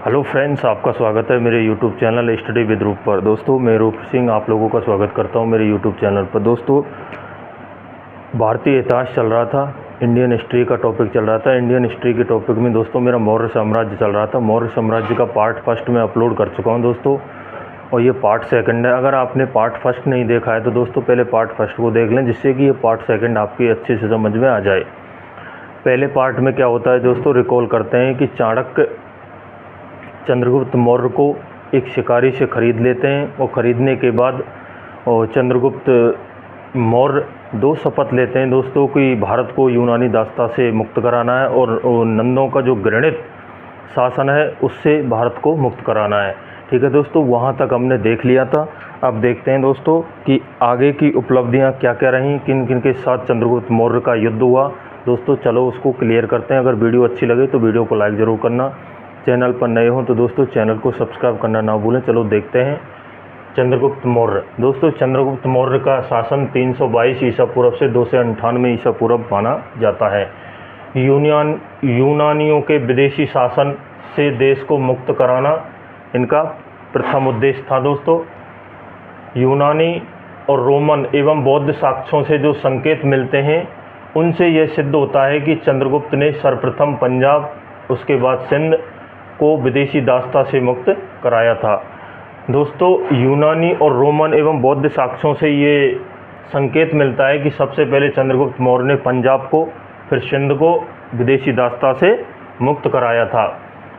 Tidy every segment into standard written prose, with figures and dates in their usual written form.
Hello friends, आपका स्वागत है मेरे यूट्यूब चैनल स्टडी विद रूप पर। दोस्तों, मैं रूप सिंह आप लोगों का स्वागत करता हूं मेरे यूट्यूब चैनल पर। दोस्तों, भारतीय इतिहास चल रहा था, इंडियन हिस्ट्री का टॉपिक चल रहा था। इंडियन हिस्ट्री के टॉपिक में दोस्तों मेरा मौर्य साम्राज्य चल रहा था। मौर्य साम्राज्य का पार्ट फर्स्ट में अपलोड कर चुका हूँ दोस्तों, और ये पार्ट सेकंड है। अगर आपने पार्ट फर्स्ट नहीं देखा है तो दोस्तों पहले पार्ट फर्स्ट को देख लें, जिससे कि ये पार्ट सेकंड आपकी अच्छे से समझ में आ जाए। पहले पार्ट में क्या होता है दोस्तों, रिकॉल करते हैं कि चाणक्य चंद्रगुप्त मौर्य को एक शिकारी से ख़रीद लेते हैं, और ख़रीदने के बाद चंद्रगुप्त मौर्य दो शपथ लेते हैं दोस्तों कि भारत को यूनानी दासता से मुक्त कराना है, और नंदों का जो घृणित शासन है उससे भारत को मुक्त कराना है। ठीक है दोस्तों, वहाँ तक हमने देख लिया था। अब देखते हैं दोस्तों कि आगे की उपलब्धियाँ क्या क्या रहीं, किन किन के साथ चंद्रगुप्त मौर्य का युद्ध हुआ। दोस्तों चलो उसको क्लियर करते हैं। अगर वीडियो अच्छी लगे तो वीडियो को लाइक ज़रूर करना, चैनल पर नए हो तो दोस्तों चैनल को सब्सक्राइब करना ना भूलें। चलो देखते हैं चंद्रगुप्त मौर्य। दोस्तों, चंद्रगुप्त मौर्य का शासन 322 ईसा पूर्व से 298 ईसा पूर्व माना जाता है। यूनानियों के विदेशी शासन से देश को मुक्त कराना इनका प्रथम उद्देश्य था दोस्तों। यूनानी और रोमन एवं बौद्ध साक्ष्यों से जो संकेत मिलते हैं उनसे यह सिद्ध होता है कि चंद्रगुप्त ने सर्वप्रथम पंजाब, उसके बाद सिंध को विदेशी दासता से मुक्त कराया था। दोस्तों, यूनानी और रोमन एवं बौद्ध साक्ष्यों से ये संकेत मिलता है कि सबसे पहले चंद्रगुप्त मौर्य ने पंजाब को, फिर सिंध को विदेशी दासता से मुक्त कराया था।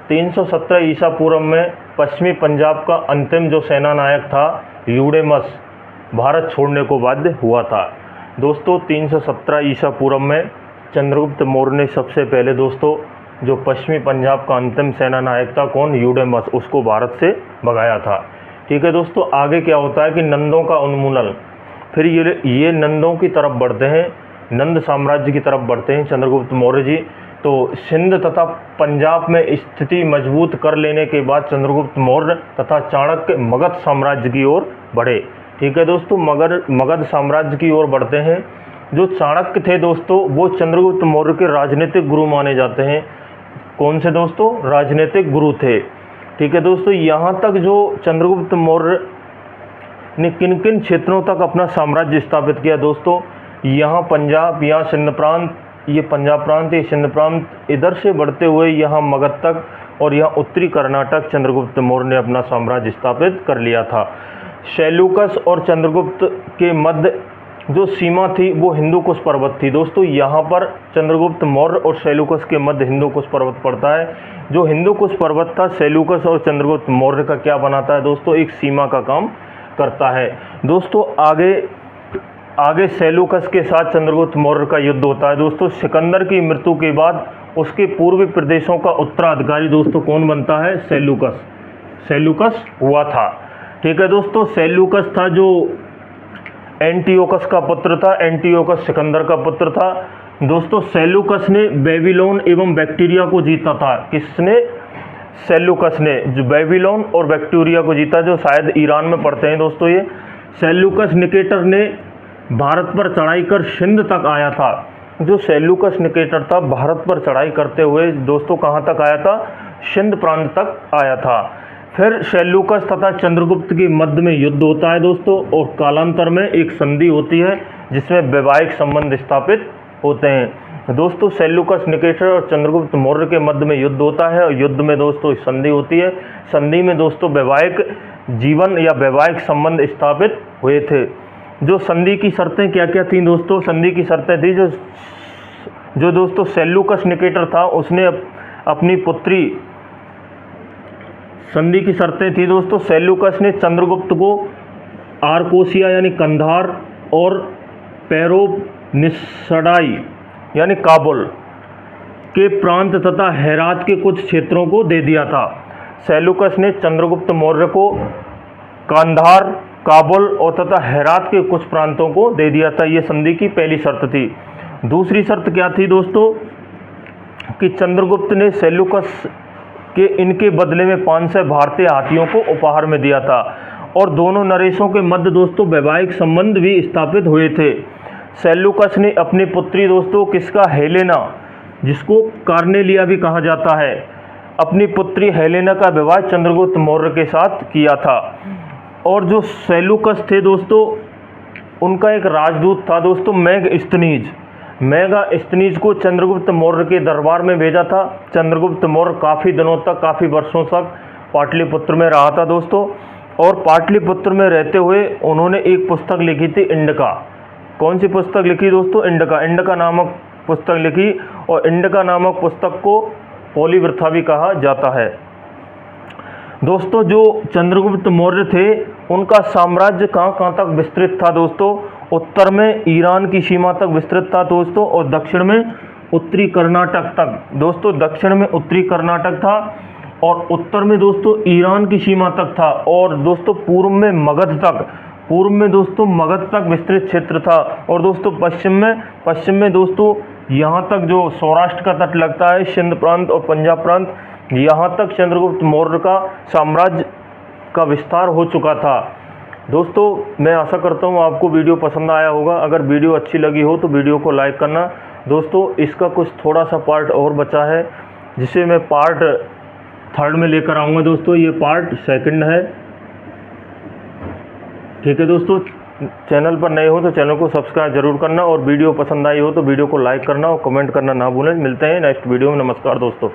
317 ईसा पूर्व में पश्चिमी पंजाब का अंतिम जो सेना नायक था यूडेमस, भारत छोड़ने को बाध्य हुआ था। दोस्तों, 317 ईसा पूर्व में चंद्रगुप्त मौर्य ने सबसे पहले दोस्तों जो पश्चिमी पंजाब का अंतिम सेना नायक था, कौन, यूडेमस, उसको भारत से भगाया था। ठीक है दोस्तों, आगे क्या होता है कि नंदों का उन्मूलन, फिर ये नंदों की तरफ बढ़ते हैं, नंद साम्राज्य की तरफ बढ़ते हैं चंद्रगुप्त मौर्य जी। तो सिंध तथा पंजाब में स्थिति मजबूत कर लेने के बाद चंद्रगुप्त मौर्य तथा चाणक्य मगध साम्राज्य की ओर बढ़े। ठीक है दोस्तों, मगध साम्राज्य की ओर बढ़ते हैं। जो चाणक्य थे दोस्तों वो चंद्रगुप्त मौर्य के राजनीतिक गुरु माने जाते हैं। कौन से दोस्तों, राजनीतिक गुरु थे। ठीक है दोस्तों, यहाँ तक जो चंद्रगुप्त मौर्य ने किन किन क्षेत्रों तक अपना साम्राज्य स्थापित किया दोस्तों, यहाँ पंजाब, यहाँ सिंध प्रांत, ये पंजाब प्रांत, ये सिंध प्रांत, इधर से बढ़ते हुए यहाँ मगध तक, और यहाँ उत्तरी कर्नाटक चंद्रगुप्त मौर्य ने अपना साम्राज्य स्थापित कर लिया था। सेल्यूकस और चंद्रगुप्त के मध्य जो सीमा थी वो हिंदुकुश पर्वत थी दोस्तों। यहाँ पर चंद्रगुप्त मौर्य और सेल्यूकस के मध्य हिंदुकुश पर्वत पड़ता है। जो हिंदुकुश पर्वत था, सेल्यूकस और चंद्रगुप्त मौर्य का क्या बनाता है दोस्तों, एक सीमा का काम करता है। दोस्तों आगे सेल्यूकस के साथ चंद्रगुप्त मौर्य का युद्ध होता है दोस्तों। सिकंदर की मृत्यु के बाद उसके पूर्वी प्रदेशों का उत्तराधिकारी दोस्तों कौन बनता है, सेल्यूकस हुआ था। ठीक है दोस्तों, सेल्यूकस था जो एंटियोकस का पुत्र था। एंटियोकस सिकंदर का पुत्र था दोस्तों। सेल्यूकस ने बेबीलोन एवं बैक्टीरिया को जीता था। किसने, सेल्यूकस ने, जो बेबीलोन और बैक्टीरिया को जीता, जो शायद ईरान में पड़ते हैं दोस्तों ये। सेल्यूकस निकेटर ने भारत पर चढ़ाई कर सिंध तक आया था। जो सेल्यूकस निकेटर था भारत पर चढ़ाई करते हुए दोस्तों कहाँ तक आया था, सिंध प्रांत तक आया था। फिर सेल्यूकस तथा चंद्रगुप्त के मध्य में युद्ध होता है दोस्तों, और कालांतर में एक संधि होती है जिसमें वैवाहिक संबंध स्थापित होते हैं दोस्तों। सेल्यूकस निकेटर और चंद्रगुप्त मौर्य के मध्य में युद्ध होता है, और युद्ध में दोस्तों संधि होती है। संधि में दोस्तों वैवाहिक जीवन या वैवाहिक संबंध स्थापित हुए थे। जो संधि की शर्तें क्या क्या थी दोस्तों, संधि की शर्तें थी जो दोस्तों सेल्यूकस निकेटर था उसने अपनी पुत्री, संधि की शर्तें थी दोस्तों, सेल्यूकस ने चंद्रगुप्त को आर्कोसिया यानी कंधार और पेरोनिसडाई यानी काबुल के प्रांत तथा हेरात के कुछ क्षेत्रों को दे दिया था। सेल्यूकस ने चंद्रगुप्त मौर्य को कंधार, काबुल और तथा हेरात के कुछ प्रांतों को दे दिया था। ये संधि की पहली शर्त थी। दूसरी शर्त क्या थी दोस्तों कि चंद्रगुप्त ने सेल्यूकस के इनके बदले में 500 भारतीय हाथियों को उपहार में दिया था, और दोनों नरेशों के मध्य दोस्तों वैवाहिक संबंध भी स्थापित हुए थे। सेल्यूकस ने अपनी पुत्री दोस्तों किसका, हेलेना, जिसको कार्नेलिया भी कहा जाता है, अपनी पुत्री हेलेना का विवाह चंद्रगुप्त मौर्य के साथ किया था। और जो सेल्यूकस थे दोस्तों, उनका एक राजदूत था दोस्तों मेगास्थनीज को चंद्रगुप्त मौर्य के दरबार में भेजा था। चंद्रगुप्त मौर्य काफ़ी दिनों तक, काफ़ी वर्षों तक पाटलिपुत्र में रहा था दोस्तों। और पाटलिपुत्र में रहते हुए उन्होंने एक पुस्तक लिखी थी, इंडिका। कौन सी पुस्तक लिखी दोस्तों? इंडिका नामक पुस्तक लिखी। और इंडिका नामक पुस्तक को पॉलीवृथा भी कहा जाता है। दोस्तों जो चंद्रगुप्त मौर्य थे, उनका साम्राज्य कहाँ तक विस्तृत था दोस्तों? उत्तर में ईरान की सीमा तक विस्तृत था दोस्तों, और दक्षिण में उत्तरी कर्नाटक तक। दोस्तों दक्षिण में उत्तरी कर्नाटक था, और उत्तर में दोस्तों ईरान की सीमा तक था, और दोस्तों पूर्व में मगध तक विस्तृत क्षेत्र था। और दोस्तों पश्चिम में दोस्तों यहाँ तक जो सौराष्ट्र का तट लगता है, सिंध प्रांत और पंजाब प्रांत, यहाँ तक चंद्रगुप्त मौर्य का साम्राज्य का विस्तार हो चुका था। दोस्तों मैं आशा करता हूँ आपको वीडियो पसंद आया होगा। अगर वीडियो अच्छी लगी हो तो वीडियो को लाइक करना दोस्तों। इसका कुछ थोड़ा सा पार्ट और बचा है, जिसे मैं पार्ट 3 में लेकर आऊँगा दोस्तों। ये पार्ट 2 है, ठीक है दोस्तों। चैनल पर नए हो तो चैनल को सब्सक्राइब जरूर करना, और वीडियो पसंद आई हो तो वीडियो को लाइक करना और कमेंट करना ना भूलें। मिलते हैं नेक्स्ट वीडियो में। नमस्कार दोस्तों।